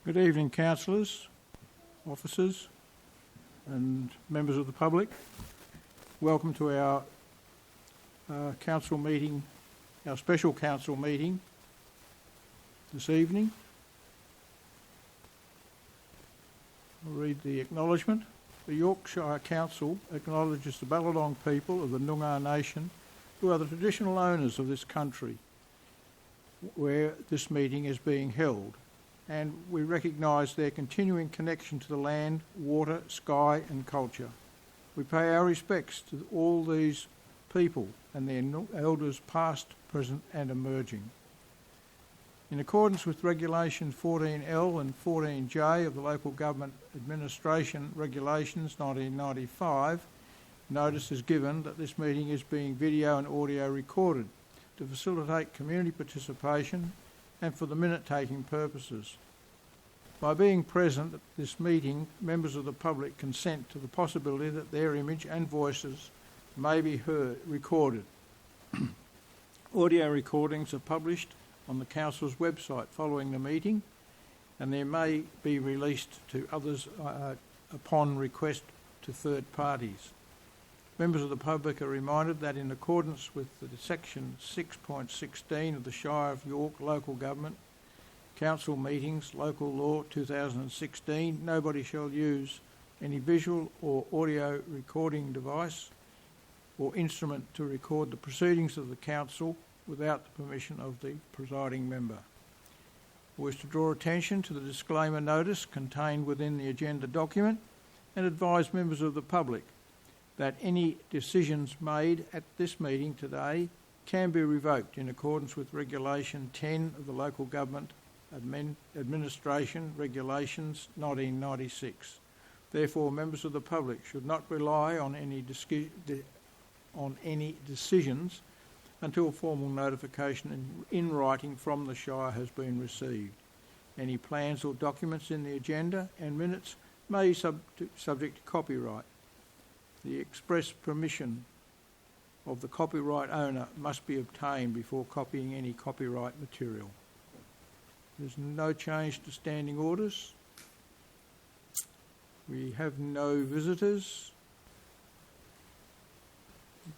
Good evening, councillors, officers and members of the public. Welcome to our council meeting, our special council meeting this evening. I'll read the acknowledgement. The Yorkshire Council acknowledges the Ballagong people of the Noongar Nation, who are the traditional owners of this country where this meeting is being held, and we recognise their continuing connection to the land, water, sky and culture. We pay our respects to all these people and their elders past, present and emerging. In accordance with Regulation 14L and 14J of the Local Government Administration Regulations 1995, notice is given that this meeting is being video and audio recorded to facilitate community participation and for the minute-taking purposes. By being present at this meeting, members of the public consent to the possibility that their image and voices may be recorded. Audio recordings are published on the Council's website following the meeting, and they may be released to others upon request to third parties. Members of the public are reminded that in accordance with the section 6.16 of the Shire of York Local Government Council Meetings Local Law 2016, nobody shall use any visual or audio recording device or instrument to record the proceedings of the Council without the permission of the presiding member. I wish to draw attention to the disclaimer notice contained within the agenda document and advise members of the public that any decisions made at this meeting today can be revoked in accordance with Regulation 10 of the Local Government Administration Regulations 1996. Therefore, members of the public should not rely on any decisions until formal notification in writing from the Shire has been received. Any plans or documents in the agenda and minutes may be subject to copyright. The express permission of the copyright owner must be obtained before copying any copyright material. There's no change to standing orders. We have no visitors.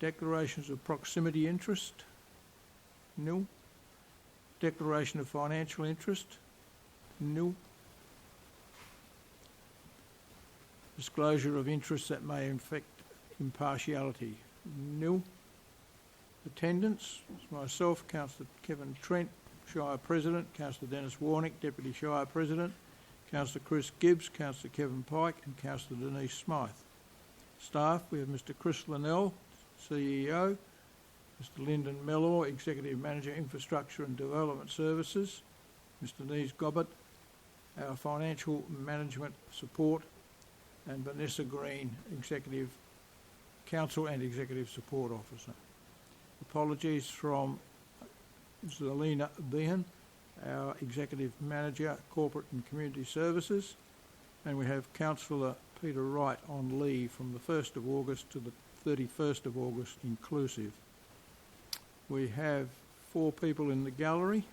Declarations of proximity interest, nil. Declaration of financial interest, nil. Disclosure of interests that may affect impartiality, nil. Attendance, myself, Councillor Kevin Trent, Shire President, Councillor Dennis Warnick, Deputy Shire President, Councillor Chris Gibbs, Councillor Kevin Pike and Councillor Denise Smythe. Staff, we have Mr Chris Linnell, CEO, Mr Lyndon Mellor, Executive Manager, Infrastructure and Development Services, Mr Nese Gobbett, our Financial Management Support, and Vanessa Green, Executive Council and Executive Support Officer. Apologies from Zelina Behan, our Executive Manager, Corporate and Community Services, and we have Councillor Peter Wright on leave from the 1st of August to the 31st of August inclusive. We have 4 people in the gallery.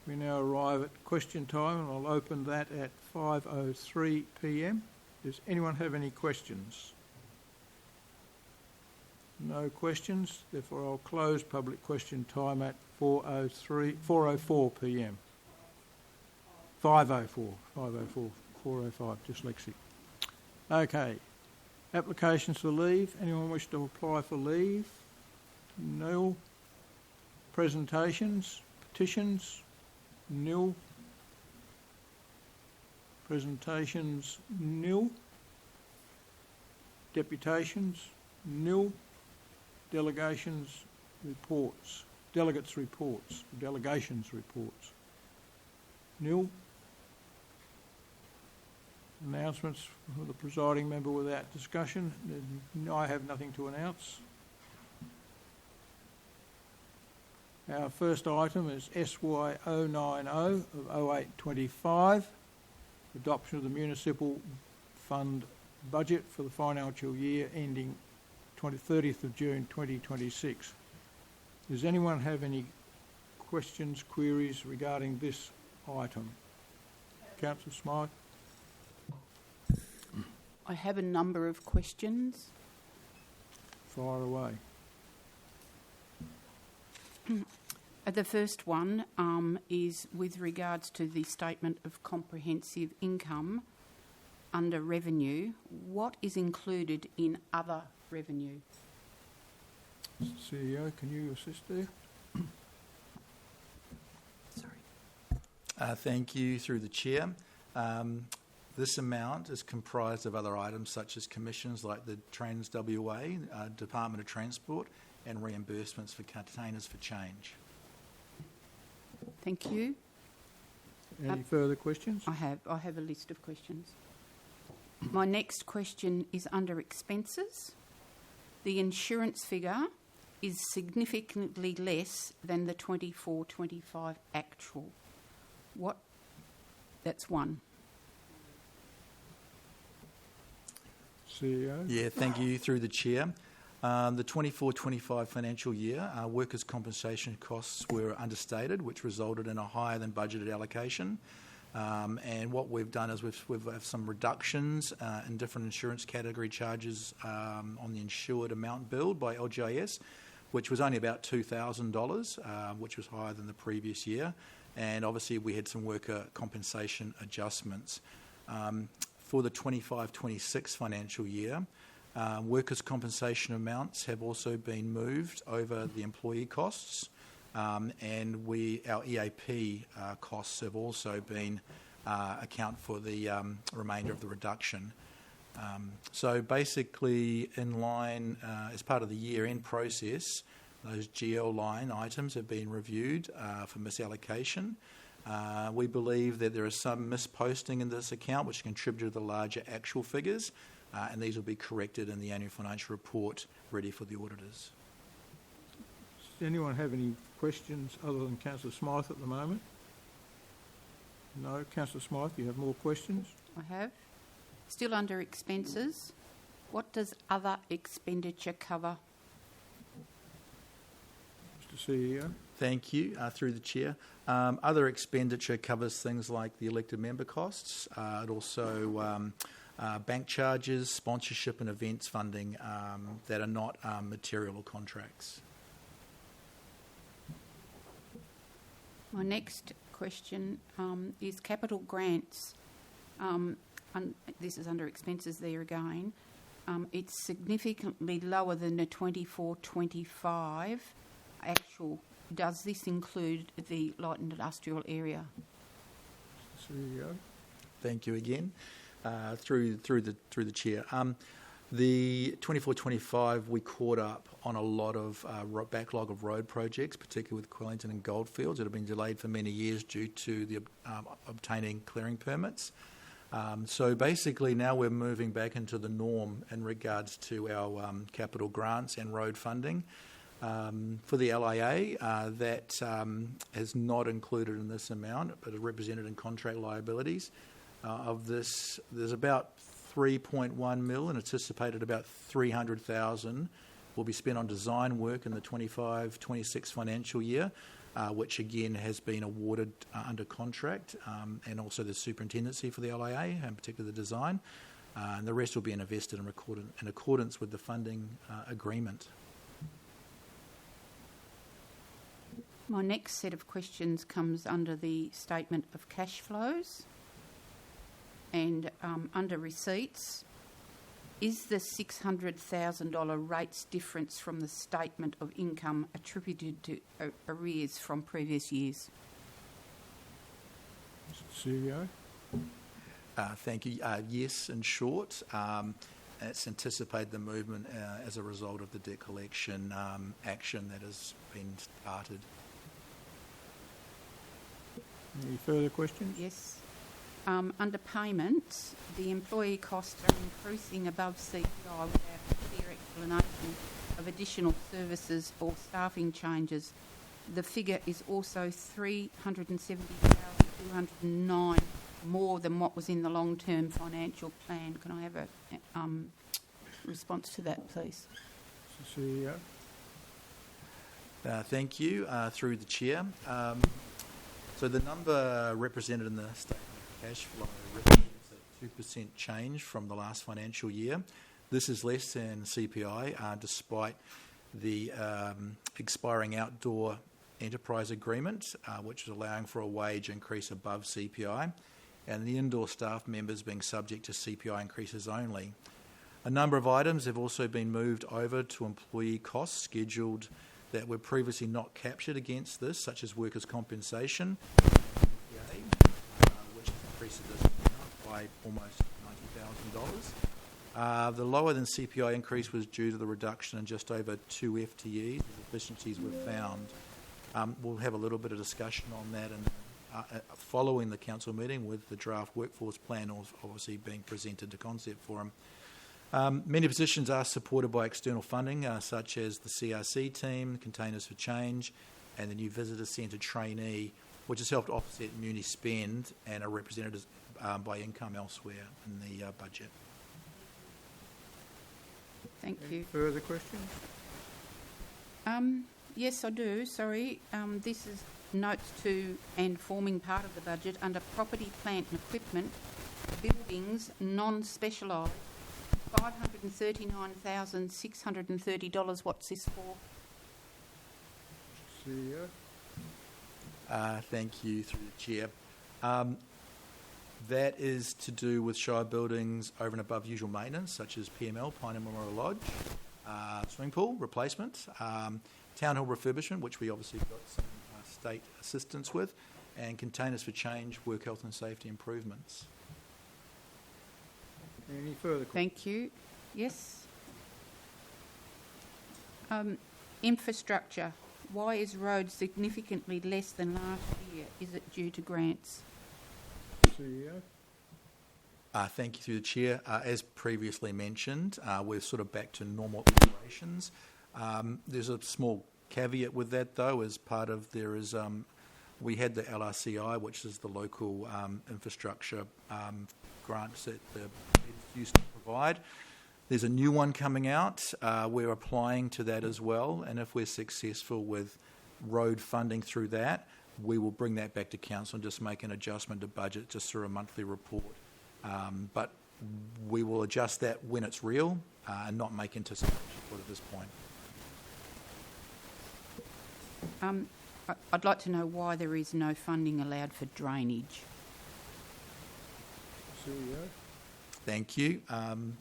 We now arrive at question time, and I'll open that at 5:03 p.m. Does anyone have any questions? No questions, therefore I'll close public question time at 4:04 p.m. 5:04, 4:05, dyslexic. Okay, applications for leave. Anyone wish to apply for leave? No. Presentations, petitions? Nil. Presentations, nil. Deputations, nil. Delegations, reports. Delegates' reports. Delegations' reports, nil. Announcements for the presiding member without discussion. I have nothing to announce. Our first item is SY 090 of 0825, adoption of the municipal fund budget for the financial year ending 30th of June 2026. Does anyone have any questions, queries regarding this item? Councillor Smythe? I have a number of questions. Fire away. The first one is with regards to the statement of comprehensive income under revenue. What is included in other revenue? Mr. CEO, can you assist there? Sorry. Thank you, through the Chair. This amount is comprised of other items such as commissions like the Trans WA, Department of Transport, and reimbursements for containers for change. Thank you. Any further questions? I have a list of questions. My next question is under expenses. The insurance figure is significantly less than the 24-25 actual. What? That's one. CEO? Yeah, thank you, through the Chair. The 24-25 financial year, workers' compensation costs were understated, which resulted in a higher than budgeted allocation. And what we've done is we've had some reductions in different insurance category charges on the insured amount billed by LGIS, which was only about $2,000, which was higher than the previous year. And obviously we had some worker compensation adjustments. For the 25-26 financial year, workers' compensation amounts have also been moved over the employee costs, and our EAP costs have also been account for the remainder of the reduction. So basically, in line as part of the year-end process, those GL line items have been reviewed for misallocation. We believe that there is some misposting in this account which contributed to the larger actual figures, and these will be corrected in the annual financial report ready for the auditors. Does anyone have any questions other than Councillor Smythe at the moment? No. Councillor Smythe, you have more questions? I have. Still under expenses. What does other expenditure cover? Mr. CEO? Thank you, through the Chair. Other expenditure covers things like the elected member costs. It also bank charges, sponsorship and events funding that are not material or contracts. My next question is capital grants. This is under expenses there again. It's significantly lower than the 24-25 actual. Does this include the light and industrial area? CEO? Thank you again, through the Chair. The 24-25, we caught up on a lot of backlog of road projects, particularly with Quellington and Goldfields that have been delayed for many years due to the obtaining clearing permits. So basically now we're moving back into the norm in regards to our capital grants and road funding. For the LIA, that is not included in this amount, but is represented in contract liabilities. Of this, there's about 3.1 mil, and anticipated about 300,000 will be spent on design work in the 25-26 financial year, which again has been awarded under contract, and also the superintendency for the LIA, and particularly the design. And the rest will be invested in accordance with the funding agreement. My next set of questions comes under the statement of cash flows and under receipts. Is the $600,000 rates difference from the statement of income attributed to arrears from previous years? CEO? Thank you. Yes, in short. It's anticipated the movement as a result of the debt collection action that has been started. Any further questions? Yes. Under payments, the employee costs are increasing above CPI without a clear explanation of additional services or staffing changes. The figure is also $370,209 more than what was in the long-term financial plan. Can I have a response to that, please? CEO? Thank you. Through the chair. So the number represented in the statement of cash flow represents a 2% change from the last financial year. This is less than CPI, despite the expiring outdoor enterprise agreement, which is allowing for a wage increase above CPI, and the indoor staff members being subject to CPI increases only. A number of items have also been moved over to employee costs scheduled that were previously not captured against this, such as workers' compensation, which increases this amount by almost $90,000. The lower than CPI increase was due to the reduction in just over 2 FTEs as efficiencies were found. We'll have a little bit of discussion on that and following the council meeting with the draft workforce plan obviously being presented to Concept Forum. Many positions are supported by external funding, such as the CRC team, Containers for Change, and the new Visitor Centre trainee, which has helped offset muni spend and are represented by income elsewhere in the budget. Thank Any you. further questions? Yes, I do. Sorry. This is notes to and forming part of the budget under property, plant and equipment, buildings, non-specialised, $539,630. What's this for? CEO? Thank you, through the chair. That is to do with Shire buildings over and above usual maintenance, such as PML, Pioneer Memorial Lodge, swimming pool replacement, Town Hall refurbishment, which we obviously got some state assistance with, and Containers for Change, work health and safety improvements. Any further questions? Thank you. Yes. Infrastructure. Why is road significantly less than last year? Is it due to grants? CEO? Thank you, through the chair. As previously mentioned, we're sort of back to normal operations. There's a small caveat with that, though, as part of we had the LRCI, which is the local infrastructure grants that the used to provide. There's a new one coming out. We're applying to that as well, and if we're successful with road funding through that, we will bring that back to council and just make an adjustment to budget just through a monthly report. But we will adjust that when it's real and not make anticipation for it at this point. I'd like to know why there is no funding allowed for drainage. CEO? Thank you.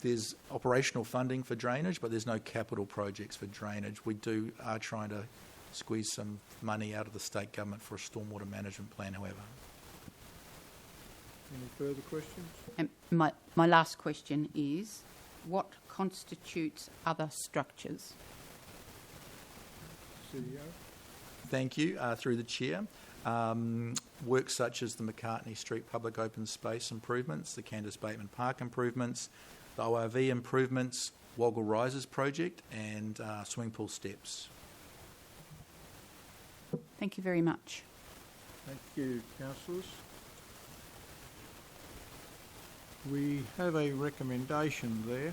There's operational funding for drainage, but there's no capital projects for drainage. We are trying to squeeze some money out of the state government for a stormwater management plan, however. Any further questions? And my last question is, what constitutes other structures? CEO? Thank you, through the chair. Work such as the McCartney Street public open space improvements, the Candice Bateman Park improvements, the ORV improvements, Woggle Rises project, and swimming pool steps. Thank you very much. Thank you, councillors. We have a recommendation there.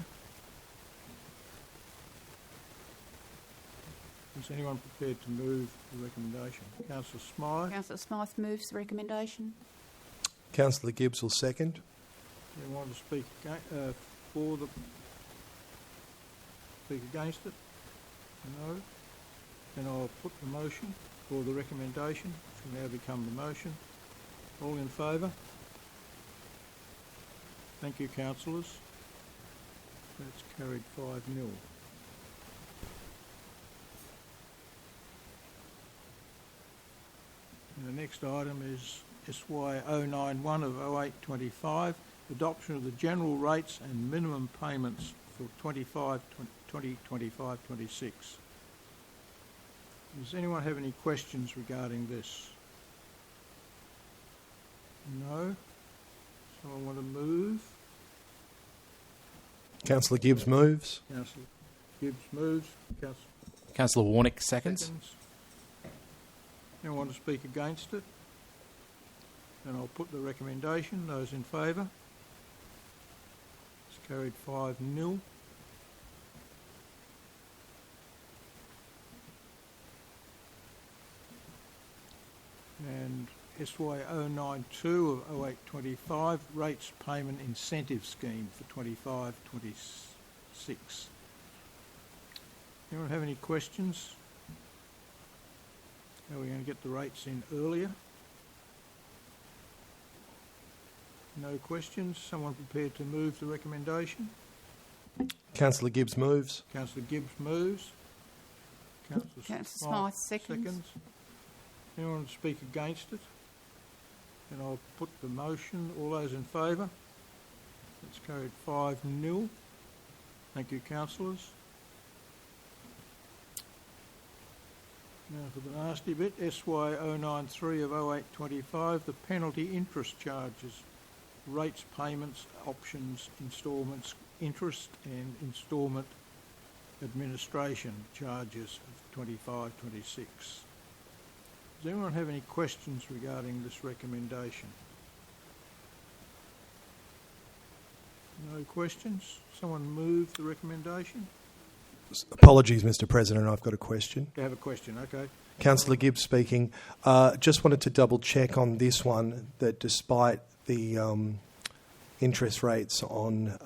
Is anyone prepared to move the recommendation? Councillor Smythe. Councillor Smythe moves the recommendation. Councillor Gibbs will second. Anyone want to speak speak against it? No. Then I'll put the motion for the recommendation, which will now become the motion. All in favour? Thank you, councillors. That's carried 5-0. The next item is SY 091 of 0825, adoption of the general rates and minimum payments for 2025-26. Does anyone have any questions regarding this? No? Someone want to move? Councillor Gibbs moves. Councillor Gibbs moves. Councillor Warnick seconds. Anyone want to speak against it? Then I'll put the recommendation. Those in favour? It's carried 5-0. And SY 092 of 0825, Rates Payment Incentive Scheme for 25-26. Anyone have any questions? Are we going to get the rates in earlier? No questions. Someone prepared to move the recommendation? Councillor Gibbs moves. Councillor Gibbs moves. Councillor Smythe seconds. Anyone want to speak against it? Then I'll put the motion. All those in favour? That's carried 5-0. Thank you, councillors. Now for the nasty bit, SY 093 of 0825, the penalty interest charges, rates, payments, options, instalments, interest and instalment administration charges of 25-26. Does anyone have any questions regarding this recommendation? No questions? Someone move the recommendation? Apologies, Mr. President, I've got a question. You have a question, okay. Councillor Gibbs speaking. Just wanted to double check on this one that despite the interest rates on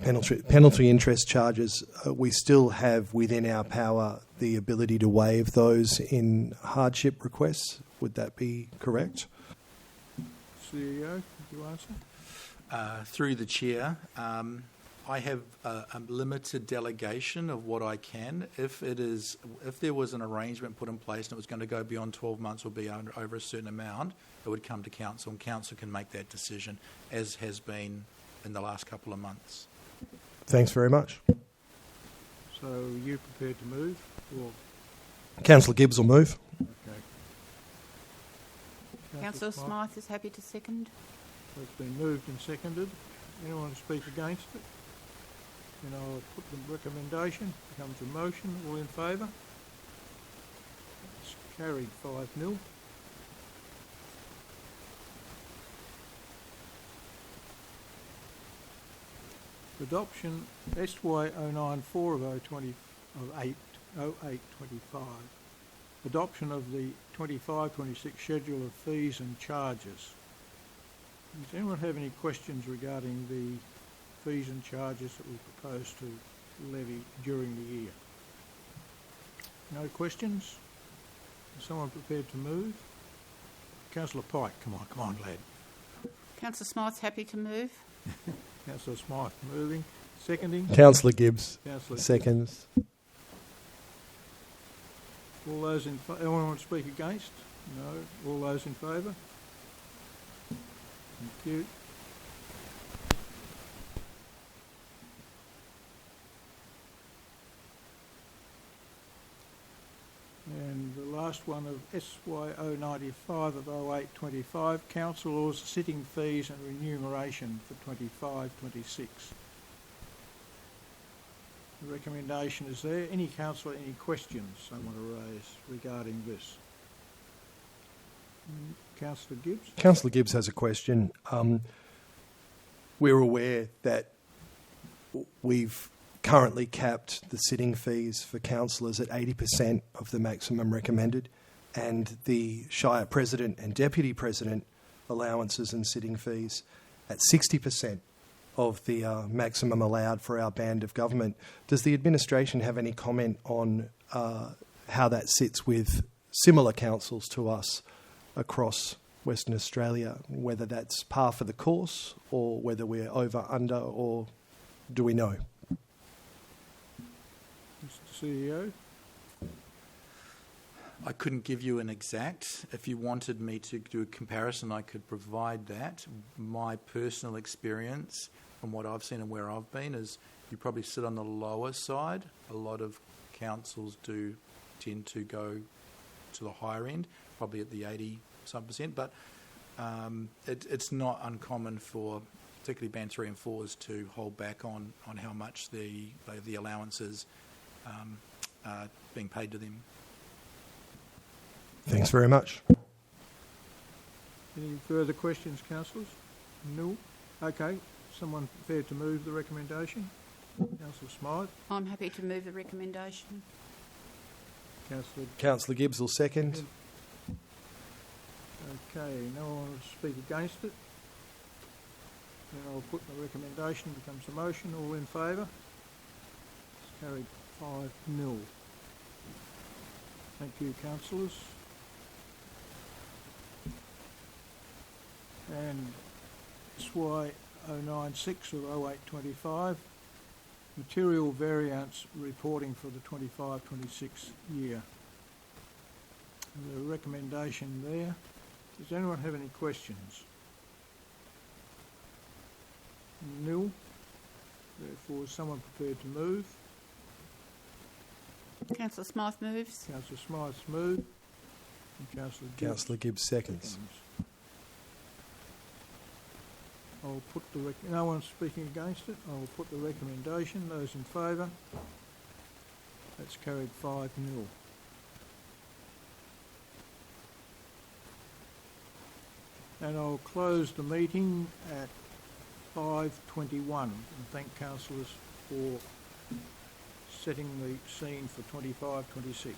penalty interest charges, we still have within our power the ability to waive those in hardship requests. Would that be correct? CEO, would you answer? Through the chair, I have a limited delegation of what I can. If there was an arrangement put in place and it was going to go beyond 12 months or be over a certain amount, it would come to council, and council can make that decision, as has been in the last couple of months. Thanks very much. So are you prepared to move? Or Councillor Gibbs will move. okay. Councillor Smythe is happy to second. So it's been moved and seconded. Anyone want to speak against it? Then I'll put the recommendation. Becomes a motion. All in favour? It's carried 5-0. Adoption SY 094 of 0825. Adoption of the 25-26 schedule of fees and charges. Does anyone have any questions regarding the fees and charges that we propose to levy during the year? No questions? Is someone prepared to move? Councillor Pike, come on, lad. Councillor Smythe's happy to move. Councillor Smythe moving. Seconding? Councillor Gibbs Councillor seconds. All those in favour? Anyone want to speak against? No. All those in favour? Thank you. And the last one of SY 095 of 0825, council laws, sitting fees and remuneration for 25-26. The recommendation is there. Any councillor, any questions they want to raise regarding this? Councillor Gibbs? Councillor Gibbs has a question. We're aware that we've currently capped the sitting fees for councillors at 80% of the maximum recommended, and the Shire President and Deputy President allowances and sitting fees at 60% of the maximum allowed for our band of government. Does the administration have any comment on how that sits with similar councils to us across Western Australia, whether that's par for the course or whether we're over, under, or do we know? Mr. CEO? I couldn't give you an exact. If you wanted me to do a comparison, I could provide that. My personal experience from what I've seen and where I've been is you probably sit on the lower side. A lot of councils do tend to go to the higher end, probably at the 80-some%, but it's not uncommon for particularly band 3 and 4s to hold back on how much the allowances are being paid to them. Thanks very much. Any further questions, councillors? No? Okay. Someone prepared to move the recommendation? Councillor Smythe? I'm happy to move the recommendation. Councillor Councillor Gibbs will second. Okay, no one will speak against it. Then I'll put the recommendation, becomes a motion. All in favour? It's carried 5-0. Thank you, councillors. And SY 096 of 0825, material variance reporting for the 25-26 year. The recommendation there. Does anyone have any questions? Nil. Therefore, is someone prepared to move? Councillor Smythe moves. Councillor Smythe's moved. And Councillor Gibbs seconds. I'll put the no one's speaking against it. I'll put the recommendation. Those in favour? That's carried 5-0. And I'll close the meeting at 5:21 and thank councillors for setting the scene for 25-26.